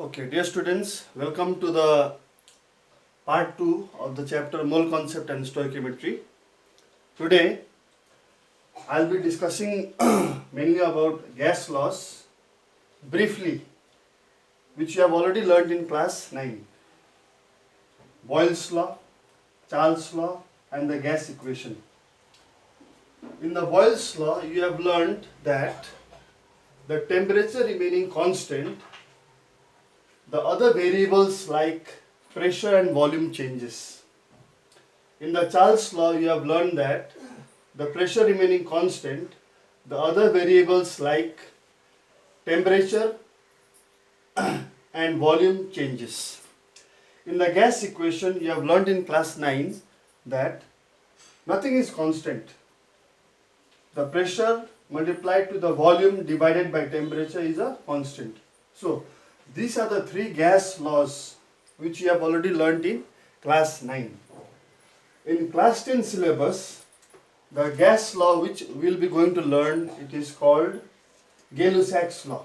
Okay, dear students, welcome to the part 2 of the chapter Mole Concept and Stoichiometry. Today, I'll be discussing mainly about gas laws briefly, which you have already learned in class 9. Boyle's law, Charles' law, and the gas equation. In the Boyle's law, you have learned that the temperature remaining constant, the other variables like pressure and volume changes. In the Charles law, you have learned that the pressure remaining constant, the other variables like temperature and volume changes. In the gas equation, you have learned in class 9 that nothing is constant. The pressure multiplied to the volume divided by temperature is a constant. So, these are the three gas laws which you have already learnt in class 9. In class 10 syllabus, the gas law which we will be going to learn, it is called Gay-Lussac's law.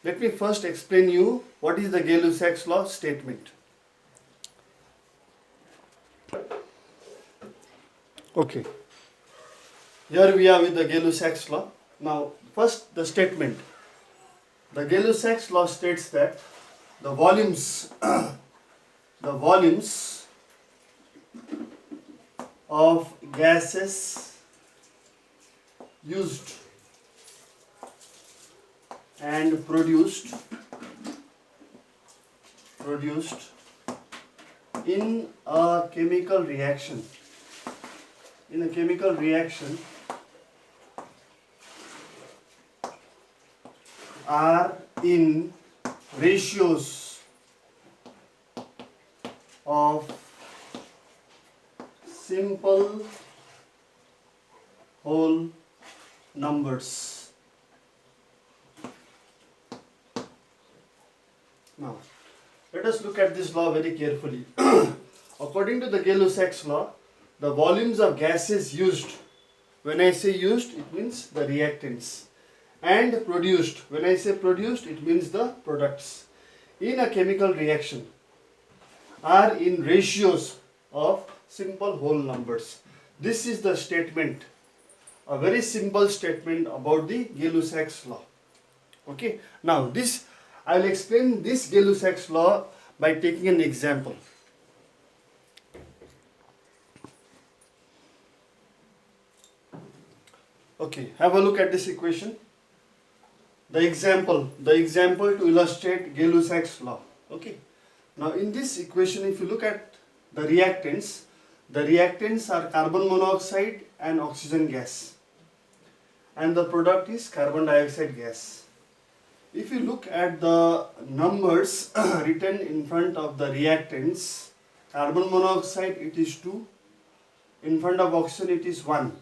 Let me first explain you what is the Gay-Lussac's law statement. Okay, here we are with the Gay-Lussac's law. Now, first the statement. The Gay-Lussac's law states that the volumes of gases used and produced in a chemical reaction are in ratios of simple whole numbers. Now, let us look at this law very carefully. According to the Gay-Lussac's law, the volumes of gases used, when I say used, it means the reactants, and produced, when I say produced, it means the products, in a chemical reaction are in ratios of simple whole numbers. This is the statement, a very simple statement about the Gay-Lussac's law. Okay, now I will explain this Gay-Lussac's law by taking an example. Okay, have a look at this equation. The example to illustrate Gay-Lussac's law. Okay. Now in this equation, if you look at the reactants are carbon monoxide and oxygen gas, and the product is carbon dioxide gas. If you look at the numbers written in front of the reactants, carbon monoxide it is 2, in front of oxygen it is 1,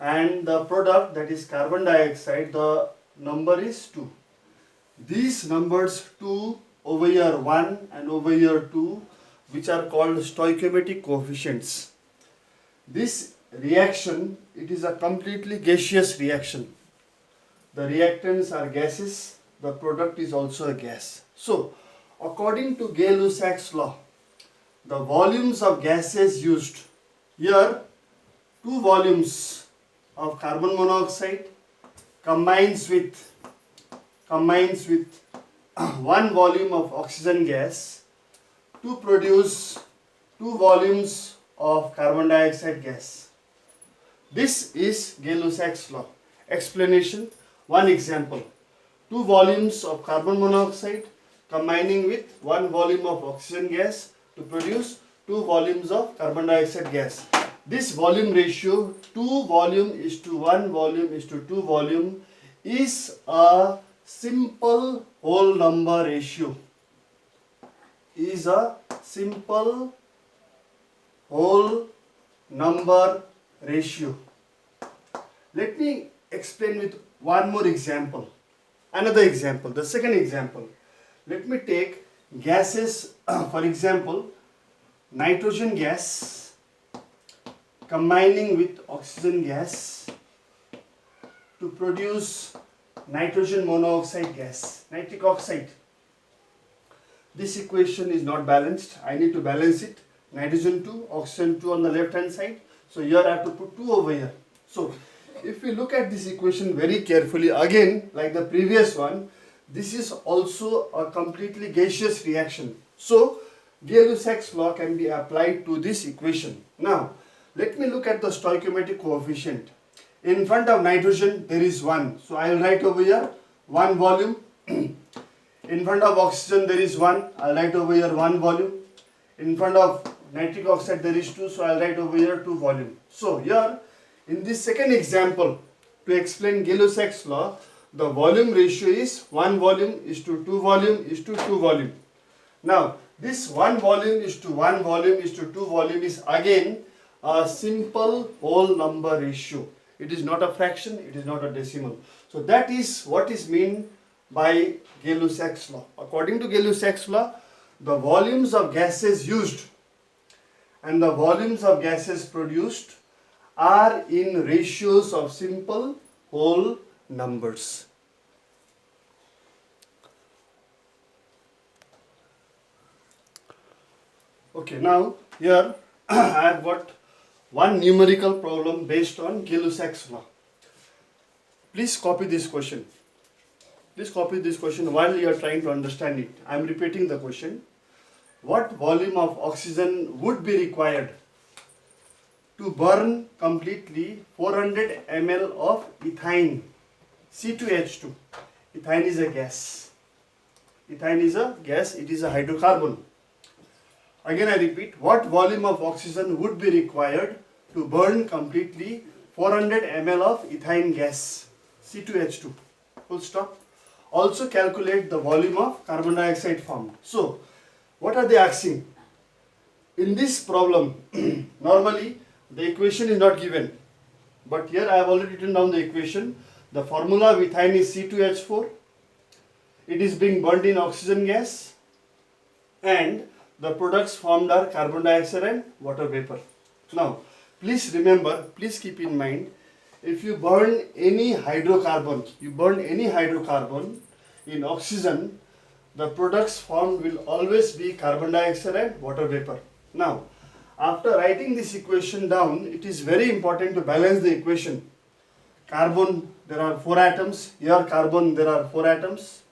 and the product, that is carbon dioxide, the number is 2. These numbers 2 over here 1 and over here 2, which are called stoichiometric coefficients. This reaction, it is a completely gaseous reaction. The reactants are gases, the product is also a gas. So, according to Gay-Lussac's law, the volumes of gases used, here 2 volumes of carbon monoxide combines with 1 volume of oxygen gas to produce 2 volumes of carbon dioxide gas. This is Gay-Lussac's law. Explanation, one example. 2 volumes of carbon monoxide combining with 1 volume of oxygen gas to produce 2 volumes of carbon dioxide gas. This volume ratio, 2 volume is to 1 volume is to 2 volume, is a simple whole number ratio. Is a simple whole number ratio. Let me explain with one more example. Another example, the second example. Let me take gases, for example, nitrogen gas combining with oxygen gas to produce nitrogen monoxide gas, nitric oxide. this equation is not balanced. I need to balance it. Nitrogen 2, oxygen 2 on the left hand side. So here I have to put 2 over here. So if we look at this equation very carefully, again like the previous one, this is also a completely gaseous reaction. So Gay-Lussac's law can be applied to this equation. Now let me look at the stoichiometric coefficient. In front of nitrogen there is 1. So I will write over here 1 volume. In front of oxygen there is 1. I will write over here 1 volume. In front of nitric oxide there is 2. So I will write over here 2 volume. So here in this second example, to explain Gay-Lussac's law, the volume ratio is 1 volume is to 2 volume is to 2 volume. Now this 1 volume is to 1 volume is to 2 volume is again a simple whole number ratio. It is not a fraction, it is not a decimal. So that is what is meant by Gay-Lussac's law. According to Gay-Lussac's law, the volumes of gases used and the volumes of gases produced are in ratios of simple whole numbers. Okay, now here I have got one numerical problem based on Gay-Lussac's law. Please copy this question. Please copy this question while you are trying to understand it. I am repeating the question. What volume of oxygen would be required to burn completely 400 ml of ethane, C2H2. Ethane is a gas. Ethane is a gas, it is a hydrocarbon. Again I repeat, what volume of oxygen would be required to burn completely 400 ml of ethane gas, C2H2, full stop. Also calculate the volume of carbon dioxide formed. So, what are they asking? In this problem, normally the equation is not given. But here I have already written down the equation. The formula of ethane is C2H4. It is being burned in oxygen gas. And the products formed are carbon dioxide and water vapor. Now, please remember, please keep in mind, if you burn any hydrocarbon, in oxygen, the products formed will always be carbon dioxide and water vapor. Now, after writing this equation down, it is very important to balance the equation. Carbon, there are 4 atoms. Here carbon, there are 4 atoms.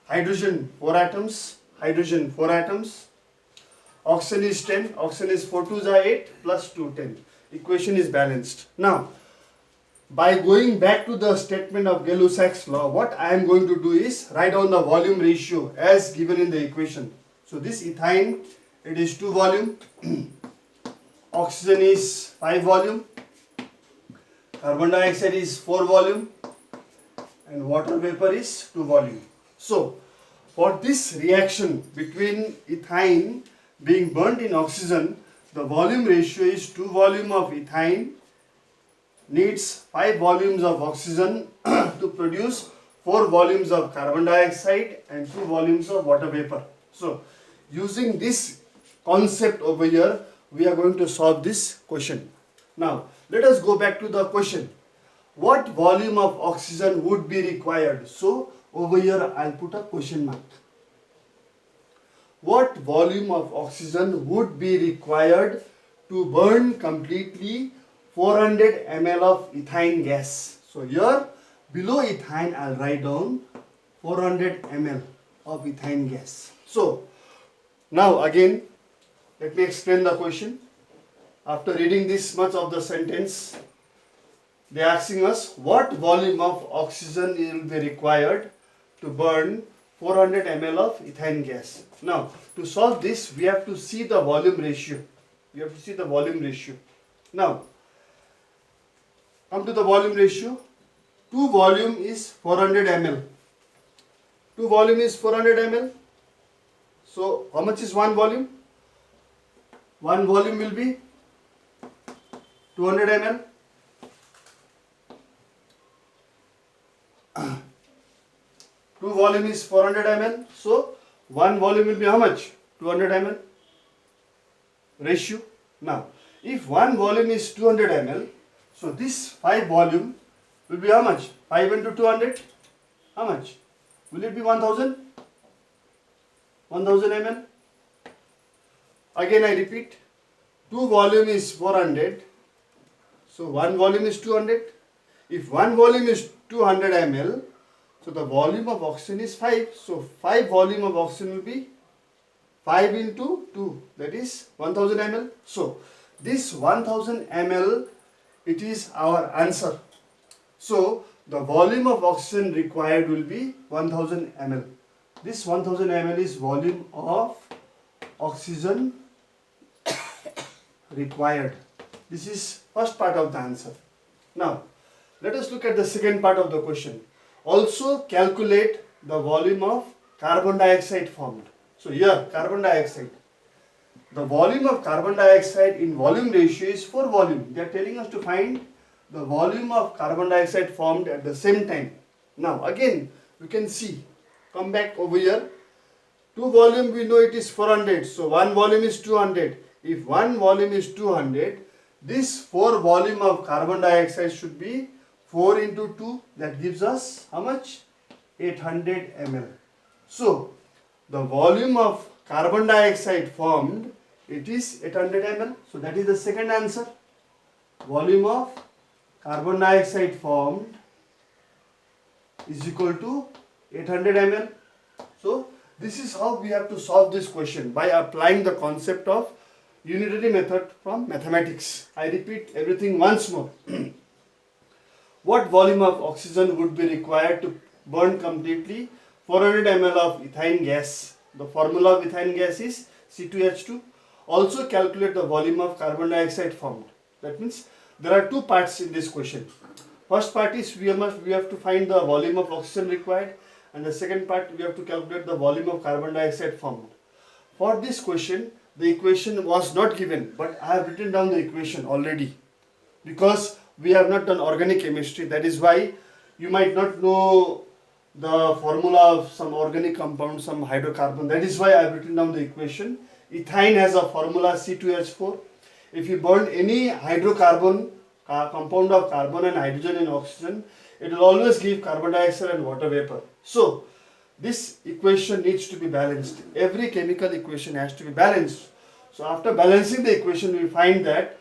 Hydrogen, 4 atoms. Hydrogen, 4 atoms. Oxygen is 10. Oxygen is 4 2s are 8 plus 2, 10. Equation is balanced. Now, by going back to the statement of Gay-Lussac's law, what I am going to do is write down the volume ratio as given in the equation. So this ethane, it is 2 volume. Oxygen is 5 volume. Carbon dioxide is 4 volume. And water vapor is 2 volume. So, for this reaction between ethane being burnt in oxygen, the volume ratio is 2 volume of ethane needs 5 volumes of oxygen to produce 4 volumes of carbon dioxide and 2 volumes of water vapor. So, using this concept over here, we are going to solve this question. Now, let us go back to the question. What volume of oxygen would be required? So, over here I will put a question mark. What volume of oxygen would be required to burn completely 400 ml of ethane gas? So here below ethane I will write down 400 ml of ethane gas. So now again let me explain the question. After reading this much of the sentence, they are asking us what volume of oxygen will be required to burn 400 ml of ethane gas. Now, to solve this, we have to see the volume ratio. Now, come to the volume ratio. 2 volume is 400 ml. 2 volume is 400 ml. So, how much is 1 volume? 1 volume will be 200 ml. 2 volume is 400 ml. So, 1 volume will be how much? 200 ml ratio. Now, if 1 volume is 200 ml, so this 5 volume will be how much? 5 into 200, how much? Will it be 1000? 1000 ml. Again I repeat, 2 volume is 400, so 1 volume is 200. If 1 volume is 200 ml, so the volume of oxygen is 5, so 5 volume of oxygen will be 5 into 2, that is 1000 ml. So this 1000 ml, it is our answer. So the volume of oxygen required will be 1000 ml. This 1000 ml is volume of oxygen required. This is first part of the answer. Now let us look at the second part of the question. Also calculate the volume of carbon dioxide formed. So here carbon dioxide. The volume of carbon dioxide in volume ratio is 4 volume. They are telling us to find the volume of carbon dioxide formed at the same time. Now again we can see, come back over here. 2 volume we know it is 400. So 1 volume is 200. If 1 volume is 200, this 4 volume of carbon dioxide should be 4 into 2. That gives us how much? 800 ml. So the volume of carbon dioxide formed, it is 800 ml. So that is the second answer. Volume of carbon dioxide formed is equal to 800 ml. So this is how we have to solve this question, by applying the concept of unitary method from mathematics. I repeat everything once more. What volume of oxygen would be required to burn completely 400 ml of ethane gas? The formula of ethane gas is C2H2. Also calculate the volume of carbon dioxide formed. That means there are two parts in this question. First part is we have to find the volume of oxygen required, and the second part we have to calculate the volume of carbon dioxide formed. For this question, the equation was not given, but I have written down the equation already, because we have not done organic chemistry. That is why you might not know the formula of some organic compound, some hydrocarbon. That is why I have written down the equation. Ethane has a formula C2H4. If you burn any hydrocarbon, compound of carbon and hydrogen and oxygen, it will always give carbon dioxide and water vapor. So this equation needs to be balanced. Every chemical equation has to be balanced. So after balancing the equation, we find that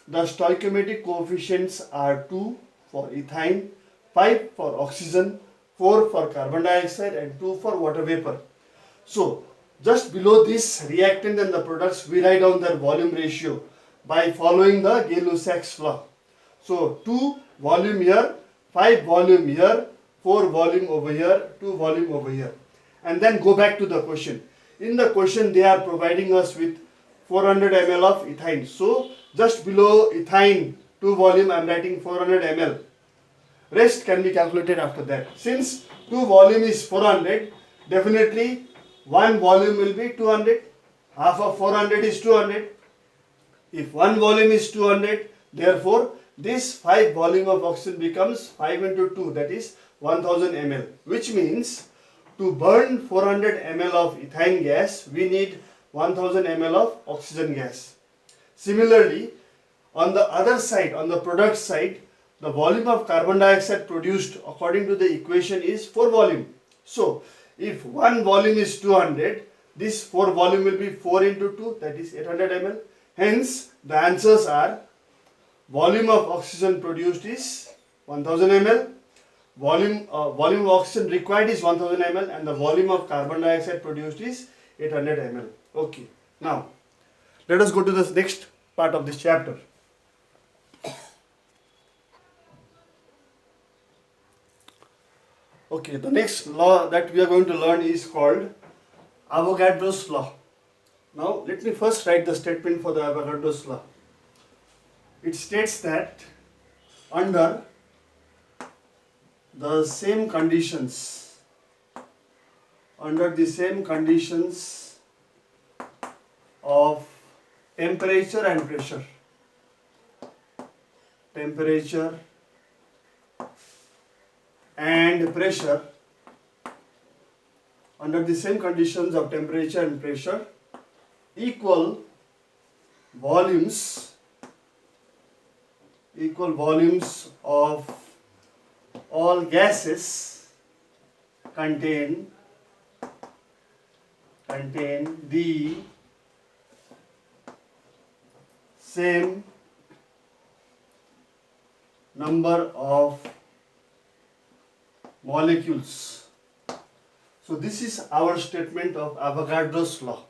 the stoichiometric coefficients are 2 for ethane, 5 for oxygen, 4 for carbon dioxide and 2 for water vapor. So just below this reactant and the products, we write down their volume ratio by following the Gay-Lussac's law. So 2 volume here, 5 volume here, 4 volume over here, 2 volume over here. And then go back to the question. In the question they are providing us with 400 ml of ethane. So just below ethane 2 volume I am writing 400 ml. Rest can be calculated after that. Since 2 volume is 400, definitely 1 volume will be 200. Half of 400 is 200. If 1 volume is 200, therefore this 5 volume of oxygen becomes 5 into 2, that is 1000 ml. Which means to burn 400 ml of ethane gas, we need 1000 ml of oxygen gas. Similarly, on the other side, on the product side, the volume of carbon dioxide produced according to the equation is 4 volume. So if 1 volume is 200, this 4 volume will be 4 into 2, that is 800 ml. Hence the answers are: volume of oxygen produced is 1000 ml, volume of oxygen required is 1000 ml, and the volume of carbon dioxide produced is 800 ml. Okay, now let us go to the next part of this chapter. Okay, the next law that we are going to learn is called Avogadro's law. Now let me first write the statement for the Avogadro's law. It states that under the same conditions, of temperature and pressure, under the same conditions of temperature and pressure, equal volumes of all gases contain contain the same number of molecules. So this is our statement of Avogadro's law.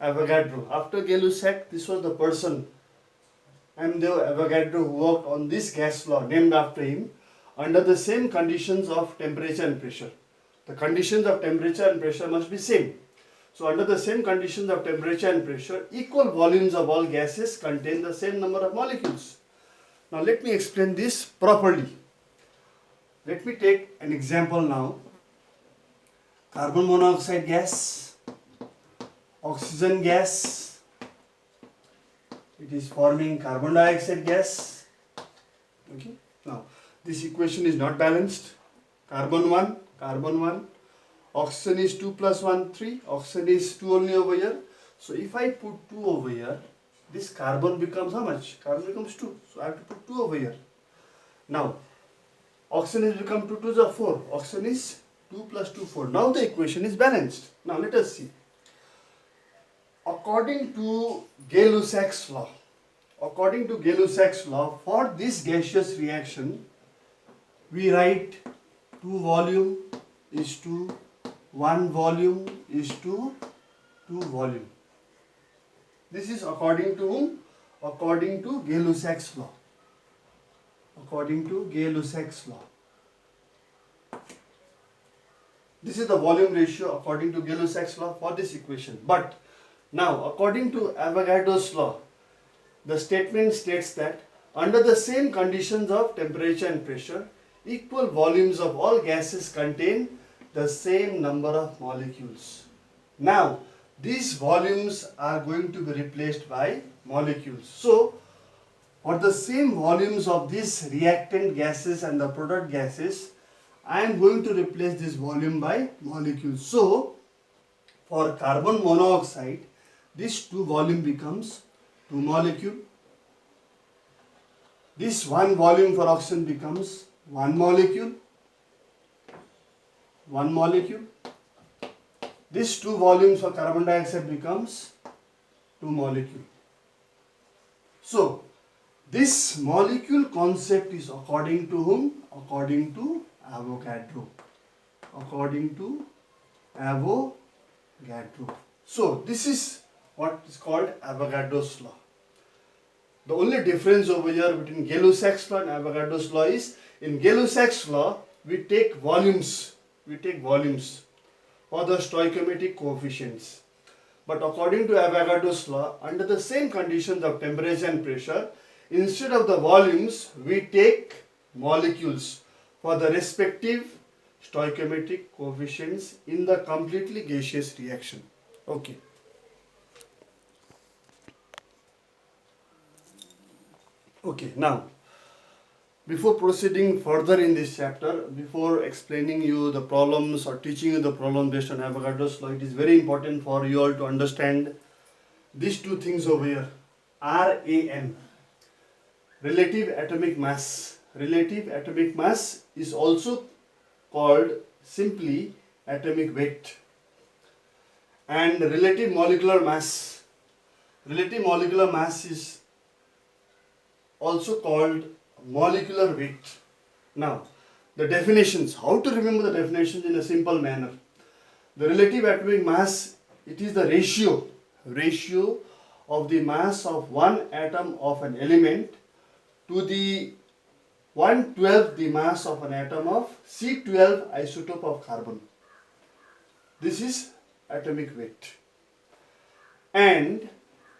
Avogadro. After Gay-Lussac, this was the person, Amedeo Avogadro, who worked on this gas law named after him under the same conditions of temperature and pressure. The conditions of temperature and pressure must be same. So under the same conditions of temperature and pressure, equal volumes of all gases contain the same number of molecules. Now let me explain this properly. Let me take an example now. Carbon monoxide gas, oxygen gas, it is forming carbon dioxide gas. Okay. Now this equation is not balanced. Carbon 1, oxygen is 2 plus 1, 3, oxygen is 2 only over here. So if I put 2 over here, this carbon becomes how much? Carbon becomes 2. So I have to put 2 over here. Now oxygen has become 2 to the 4. Oxygen is 2 plus 2, 4. Now the equation is balanced. Now let us see. According to Gay-Lussac's law, for this gaseous reaction, we write 2 volume is to 1 volume is to 2 volume. This is according to whom? According to Gay-Lussac's law. This is the volume ratio according to Gay-Lussac's law for this equation. But now, according to Avogadro's law, the statement states that under the same conditions of temperature and pressure, equal volumes of all gases contain the same number of molecules. Now, these volumes are going to be replaced by molecules. So, for the same volumes of these reactant gases and the product gases, I am going to replace this volume by molecules. So, for carbon monoxide, this 2 volume becomes 2 molecule. This 1 volume for oxygen becomes 1 molecule. This 2 volumes for carbon dioxide becomes 2 molecule. So, this molecule concept is according to whom? According to Avogadro. So, this is what is called Avogadro's law. The only difference over here between Gay-Lussac's law and Avogadro's law is, in Gay-Lussac's law, we take volumes for the stoichiometric coefficients. But according to Avogadro's law, under the same conditions of temperature and pressure, instead of the volumes, we take molecules for the respective stoichiometric coefficients in the completely gaseous reaction. Okay. Okay, now, before proceeding further in this chapter, before explaining you the problems or teaching you the problem based on Avogadro's law, it is very important for you all to understand these 2 things over here. RAM, relative atomic mass. Relative atomic mass is also called simply atomic weight. And relative molecular mass. Relative molecular mass is also called molecular weight. Now, the definitions. How to remember the definitions in a simple manner? The relative atomic mass, it is the ratio of the mass of one atom of an element to the 1/12 the mass of an atom of C12 isotope of carbon. This is atomic weight. And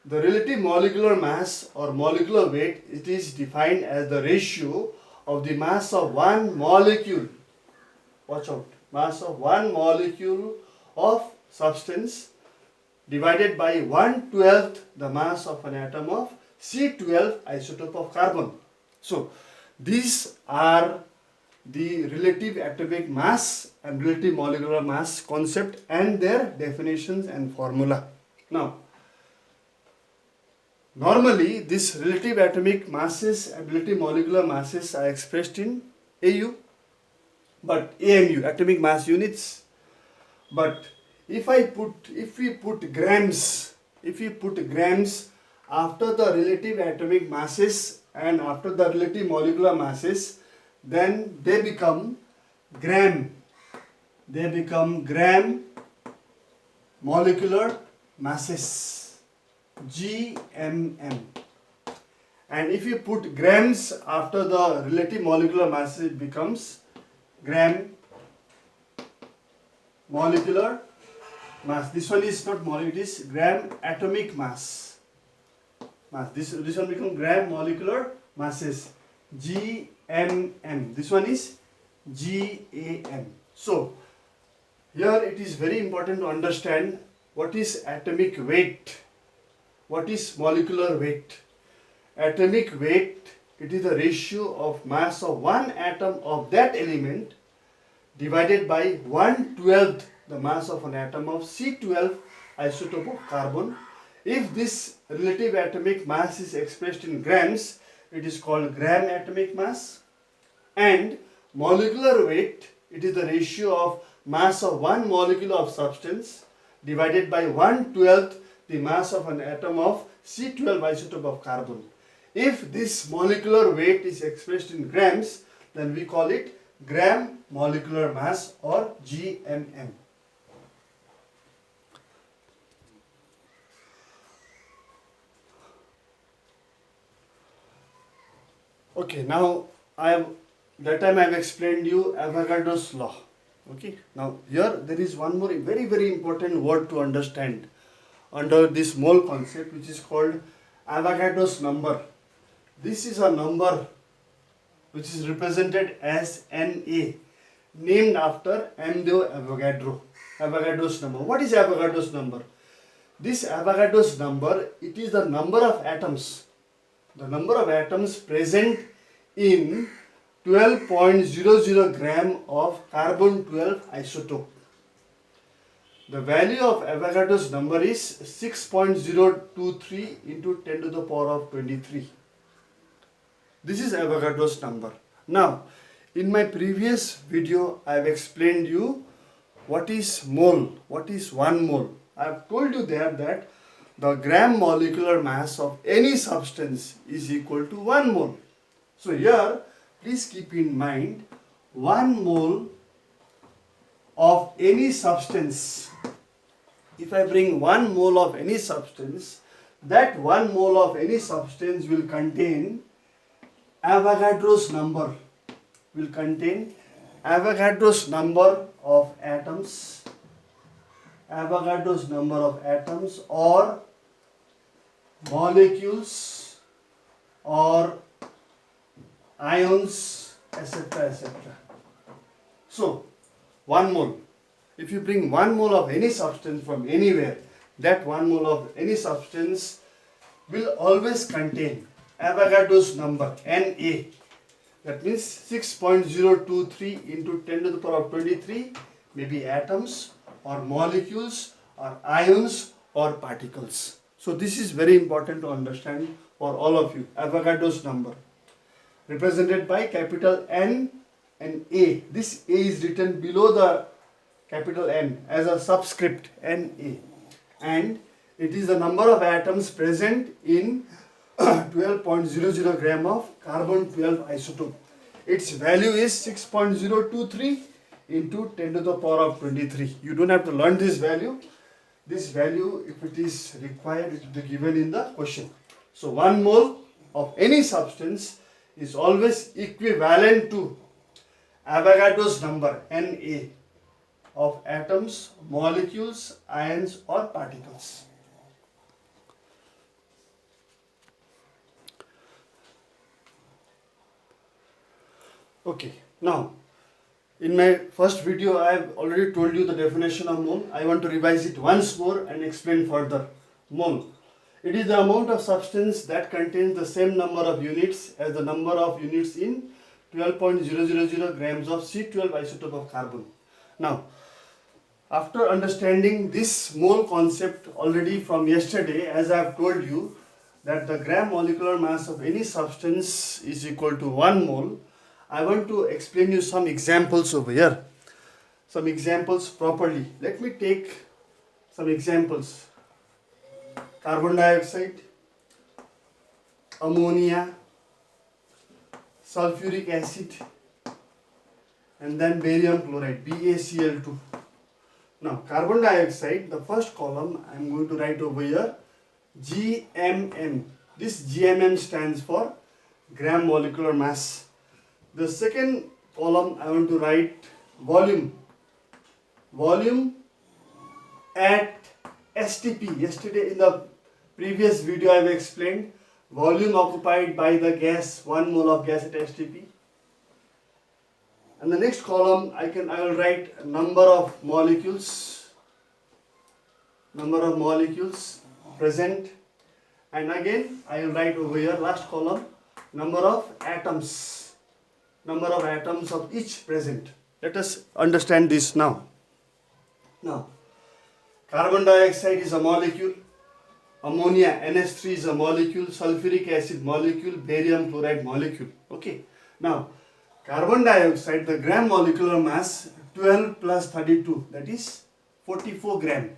the relative molecular mass or molecular weight, it is defined as the ratio of the mass of one molecule. Watch out. Mass of one molecule of substance divided by 1/12 the mass of an atom of C12 isotope of carbon. So, these are the relative atomic mass and relative molecular mass concept and their definitions and formula. Now, normally these relative atomic masses and relative molecular masses are expressed in AU, but AMU, atomic mass units. But if we put grams, after the relative atomic masses and after the relative molecular masses, then they become gram. They become gram molecular masses, GMM. And if you put grams after the relative molecular masses, it becomes gram molecular mass. This one is not molecular, it is gram atomic mass. This one becomes gram molecular masses, GMM. This one is GAM. So here it is very important to understand what is atomic weight, what is molecular weight. Atomic weight, it is the ratio of mass of one atom of that element divided by 1/12 the mass of an atom of C12 isotope of carbon. If this relative atomic mass is expressed in grams, it is called gram atomic mass. And molecular weight, it is the ratio of mass of one molecule of substance divided by 1/12 the mass of an atom of C12 isotope of carbon. If this molecular weight is expressed in grams, then we call it gram molecular mass or GMM. Okay, now that time I have explained you Avogadro's law. Okay, now here there is one more very important word to understand under this mole concept, which is called Avogadro's number. This is a number which is represented as Na, named after Amedeo Avogadro. Avogadro's number. What is Avogadro's number? This Avogadro's number, it is the number of atoms. The number of atoms present in 12.00 gram of carbon-12 isotope. The value of Avogadro's number is 6.023 into 10 to the power of 23. This is Avogadro's number. Now, in my previous video, I have explained you what is mole, what is 1 mole. I have told you there that the gram molecular mass of any substance is equal to 1 mole. So here, please keep in mind 1 mole of any substance. If I bring 1 mole of any substance, that 1 mole of any substance will contain Avogadro's number, Avogadro's number of atoms, Avogadro's number of atoms or molecules or ions, etc., etc. So 1 mole, if you bring 1 mole of any substance from anywhere, that 1 mole of any substance will always contain Avogadro's number, Na. That means 6.023 into 10 to the power of 23 may be atoms or molecules or ions or particles. So this is very important to understand for all of you. Avogadro's number, represented by capital N and A. This A is written below the capital N as a subscript, Na. And it is the number of atoms present in 12.00 gram of carbon-12 isotope. Its value is 6.023 into 10 to the power of 23. You don't have to learn this value. This value, if it is required, it will be given in the question. So 1 mole of any substance is always equivalent to Avogadro's number, Na, of atoms, molecules, ions or particles. Okay, now in my first video I have already told you the definition of mole. I want to revise it once more and explain further. Mole, it is the amount of substance that contains the same number of units as the number of units in 12.000 grams of C12 isotope of carbon. Now, after understanding this mole concept already from yesterday, as I have told you that the gram molecular mass of any substance is equal to 1 mole, I want to explain you some examples over here. Some examples properly. Let me take some examples: carbon dioxide, ammonia, sulfuric acid, and then barium chloride, BaCl2. Now carbon dioxide, the first column I am going to write over here GMM. This GMM stands for gram molecular mass. The second column I want to write volume. Volume at STP. Yesterday in the previous video I have explained volume occupied by the gas, 1 mole of gas at STP. And the next column I will write number of molecules present, and again I will write over here last column number of atoms of each present. Let us understand this now. Now, carbon dioxide is a molecule, ammonia NH3 is a molecule, sulfuric acid molecule, barium chloride molecule. Okay. Now, carbon dioxide, the gram molecular mass 12 plus 32, that is 44 gram.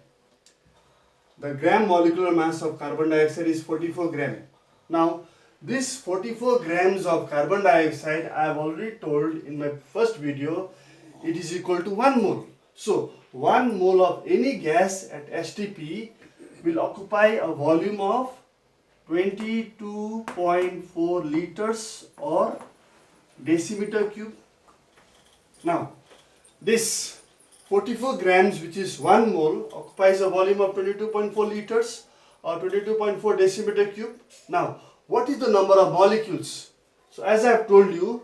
The gram molecular mass of carbon dioxide is 44 gram. Now, this 44 grams of carbon dioxide, I have already told in my first video, it is equal to 1 mole. So, 1 mole of any gas at STP will occupy a volume of 22.4 liters or decimeter cube. Now, this 44 grams, which is 1 mole, occupies a volume of 22.4 liters or 22.4 decimeter cube. Now, what is the number of molecules? So, as I have told you,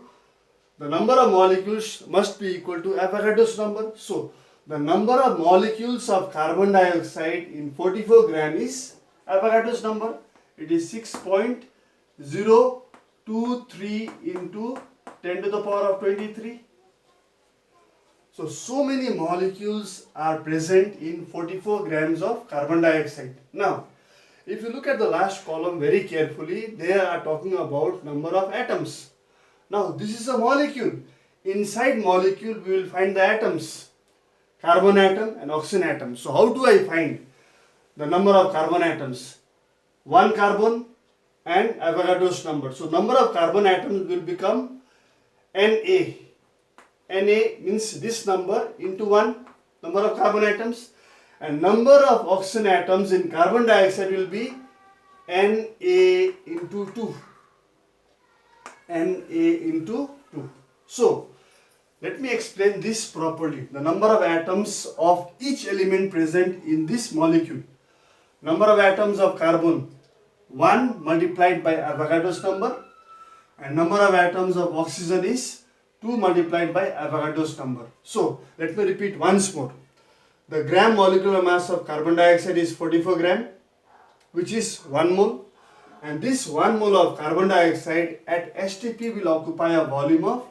the number of molecules must be equal to Avogadro's number. So, the number of molecules of carbon dioxide in 44 gram is Avogadro's number. It is 6.023 into 10 to the power of 23. So many molecules are present in 44 grams of carbon dioxide. Now, if you look at the last column very carefully, they are talking about number of atoms. Now, this is a molecule. Inside molecule, we will find the atoms. Carbon atom and oxygen atom. So, how do I find the number of carbon atoms? 1 carbon and Avogadro's number. So, number of carbon atoms will become Na. Na means this number into 1 number of carbon atoms, and number of oxygen atoms in carbon dioxide will be Na into 2. Na into 2. So, let me explain this properly. The number of atoms of each element present in this molecule. Number of atoms of carbon 1 multiplied by Avogadro's number, and number of atoms of oxygen is 2 multiplied by Avogadro's number. So, let me repeat once more. The gram molecular mass of carbon dioxide is 44 gram, which is 1 mole. And this 1 mole of carbon dioxide at STP will occupy a volume of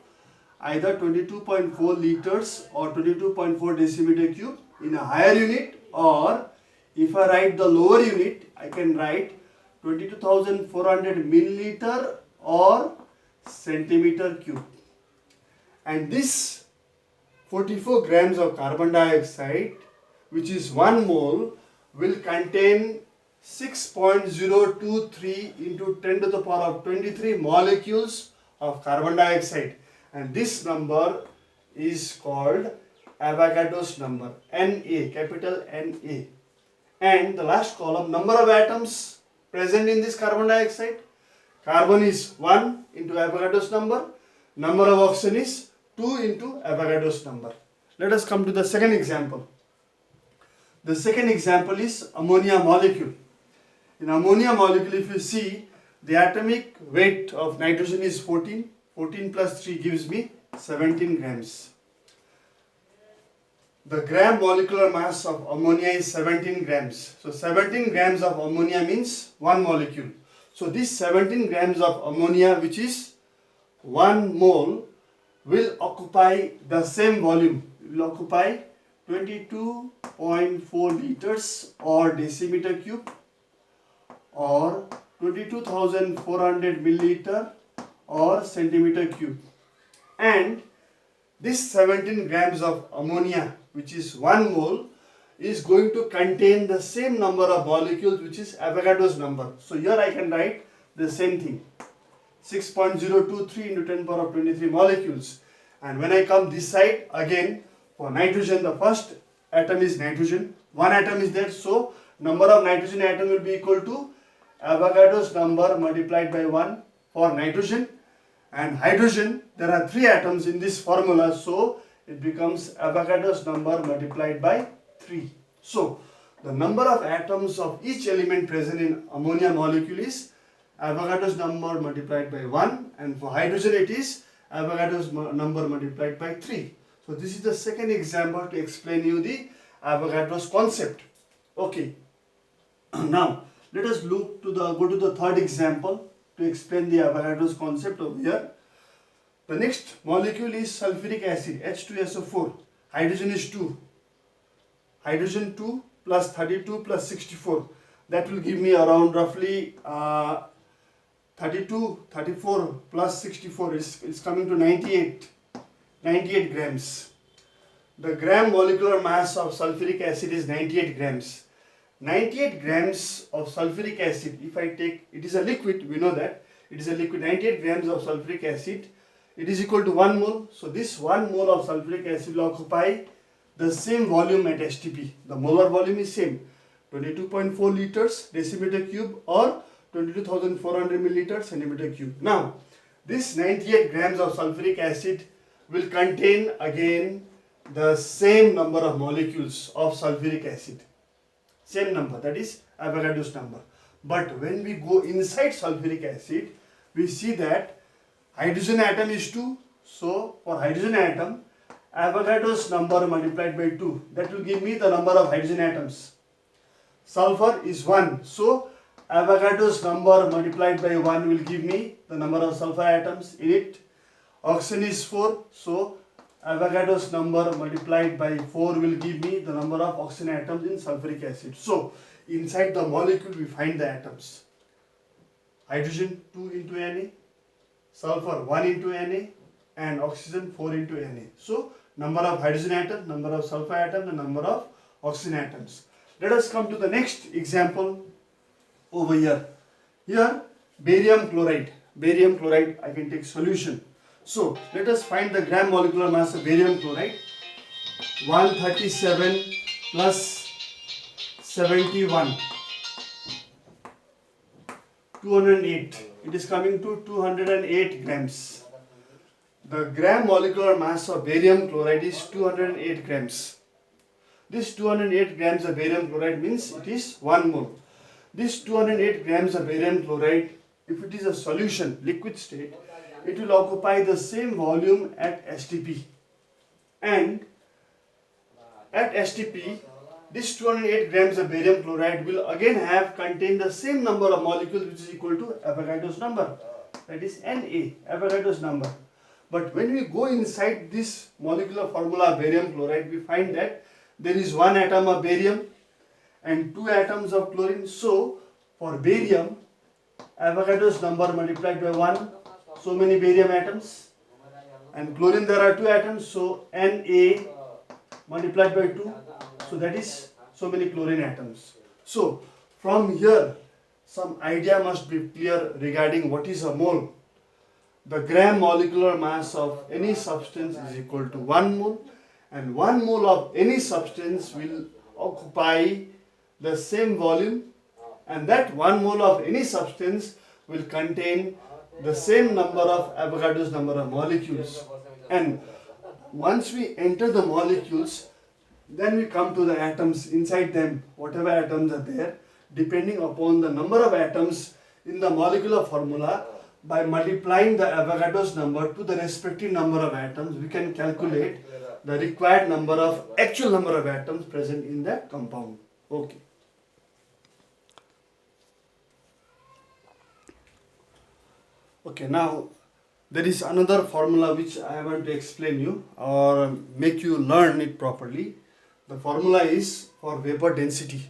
either 22.4 liters or 22.4 decimeter cube in a higher unit, or if I write the lower unit, I can write 22,400 milliliter or centimeter cube. And this 44 grams of carbon dioxide, which is 1 mole, will contain 6.023 into 10 to the power of 23 molecules of carbon dioxide. And this number is called Avogadro's number, Na, capital Na. And the last column, number of atoms present in this carbon dioxide. Carbon is 1 into Avogadro's number. Number of oxygen is 2 into Avogadro's number. Let us come to the second example. The second example is ammonia molecule. In ammonia molecule, if you see, the atomic weight of nitrogen is 14. 14 plus 3 gives me 17 grams. The gram molecular mass of ammonia is 17 grams. So 17 grams of ammonia means 1 molecule. So this 17 grams of ammonia, which is 1 mole, will occupy the same volume. It will occupy 22.4 liters or decimeter cube, or 22,400 milliliter or centimeter cube. And this 17 grams of ammonia, which is 1 mole, is going to contain the same number of molecules, which is Avogadro's number. So here I can write the same thing, 6.023 into 10 power of 23 molecules. And when I come this side, again for nitrogen, the first atom is nitrogen, one atom is there, so number of nitrogen atom will be equal to Avogadro's number multiplied by 1 for nitrogen. And hydrogen, there are 3 atoms in this formula, so it becomes Avogadro's number multiplied by 3. So the number of atoms of each element present in ammonia molecule is Avogadro's number multiplied by 1, and for hydrogen it is Avogadro's number multiplied by 3. So this is the second example to explain you the Avogadro's concept. Okay. Now let us go to the third example to explain the Avogadro's concept over here. The next molecule is sulfuric acid, H2SO4. Hydrogen is 2. Hydrogen 2 plus 32 plus 64. That will give me around roughly 34 plus 64 is coming to 98 grams. The gram molecular mass of sulfuric acid is 98 grams. 98 grams of sulfuric acid, if I take, it is a liquid, we know that, it is a liquid, 98 grams of sulfuric acid, it is equal to 1 mole. So this 1 mole of sulfuric acid will occupy the same volume at STP. The molar volume is same, 22.4 liters decimeter cube or 22,400 milliliter centimeter cube. Now, this 98 grams of sulfuric acid will contain again the same number of molecules of sulfuric acid. Same number, that is Avogadro's number. But when we go inside sulfuric acid, we see that hydrogen atom is 2. So, for hydrogen atom, Avogadro's number multiplied by 2. That will give me the number of hydrogen atoms. Sulfur is 1. So, Avogadro's number multiplied by 1 will give me the number of sulfur atoms in it. Oxygen is 4. So, Avogadro's number multiplied by 4 will give me the number of oxygen atoms in sulfuric acid. So, inside the molecule we find the atoms. Hydrogen 2 into Na, sulfur 1 into Na, and oxygen 4 into Na. So, number of hydrogen atoms, number of sulfur atoms, and number of oxygen atoms. Let us come to the next example over here. Here, barium chloride. Barium chloride, I can take solution. So, let us find the gram molecular mass of barium chloride. 137 plus 71. 208. It is coming to 208 grams. The gram molecular mass of barium chloride is 208 grams. This 208 grams of barium chloride means it is 1 mole. This 208 grams of barium chloride, if it is a solution, liquid state, it will occupy the same volume at STP. And at STP, this 208 grams of barium chloride will again have contain the same number of molecules, which is equal to Avogadro's number. That is Na, Avogadro's number. But when we go inside this molecular formula of barium chloride, we find that there is 1 atom of barium and 2 atoms of chlorine. So, for barium, Avogadro's number multiplied by 1, so many barium atoms. And chlorine, there are 2 atoms, so Na multiplied by 2, so that is so many chlorine atoms. So, from here, some idea must be clear regarding what is a mole. The gram molecular mass of any substance is equal to 1 mole, and 1 mole of any substance will occupy the same volume, and that 1 mole of any substance will contain the same number of Avogadro's number of molecules. And once we enter the molecules, then we come to the atoms. Inside them, whatever atoms are there, depending upon the number of atoms in the molecular formula, by multiplying the Avogadro's number to the respective number of atoms, we can calculate the required number of actual number of atoms present in that compound. Okay. Okay, now there is another formula which I want to explain you or make you learn it properly. The formula is for vapor density.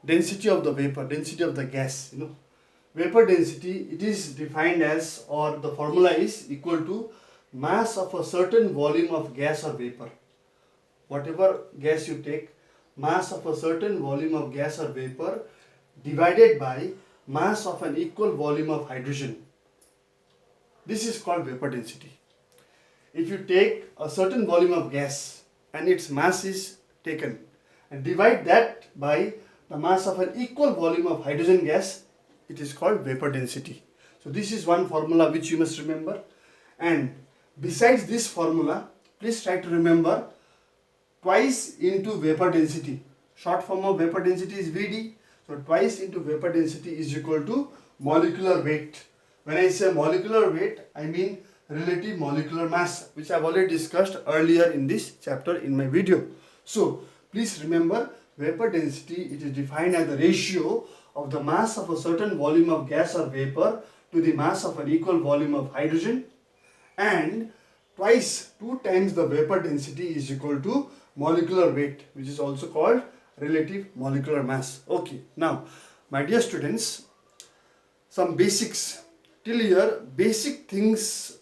Density of the vapor, density of the gas, Vapor density, it is defined as, or the formula is equal to mass of a certain volume of gas or vapor. Whatever gas you take, mass of a certain volume of gas or vapor divided by mass of an equal volume of hydrogen. This is called vapor density. If you take a certain volume of gas and its mass is taken and divide that by the mass of an equal volume of hydrogen gas, it is called vapor density. So this is one formula which you must remember. And besides this formula, please try to remember twice into vapor density. Short form of vapor density is Vd. So twice into vapor density is equal to molecular weight. When I say molecular weight, I mean relative molecular mass, which I have already discussed earlier in this chapter in my video. So please remember, vapor density, it is defined as the ratio of the mass of a certain volume of gas or vapor to the mass of an equal volume of hydrogen, and twice, 2 times the vapor density is equal to molecular weight, which is also called relative molecular mass. Okay, now my dear students, some basics. Till here, basic things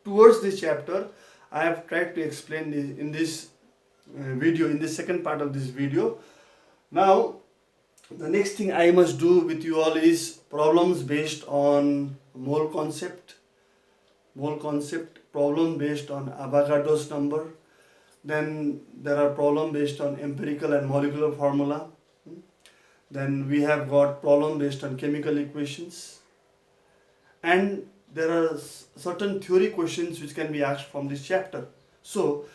towards this chapter I have tried to explain in this video, in the second part of this video. Now the next thing I must do with you all is problems based on mole concept, problem based on Avogadro's number. Then there are problem based on empirical and molecular formula. Then we have got problem based on chemical equations. And there are certain theory questions which can be asked from this chapter. So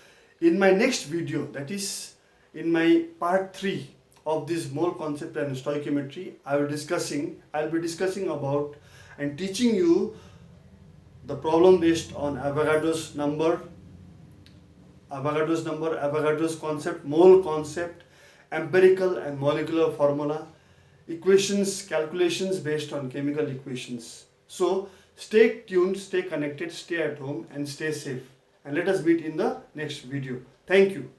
in my next video, that is in my part 3 of this mole concept and stoichiometry, I will be discussing about and teaching you the problem based on Avogadro's number, Avogadro's concept, mole concept, empirical and molecular formula, equations, calculations based on chemical equations. So stay tuned, stay connected, stay at home and stay safe. And let us meet in the next video. Thank you.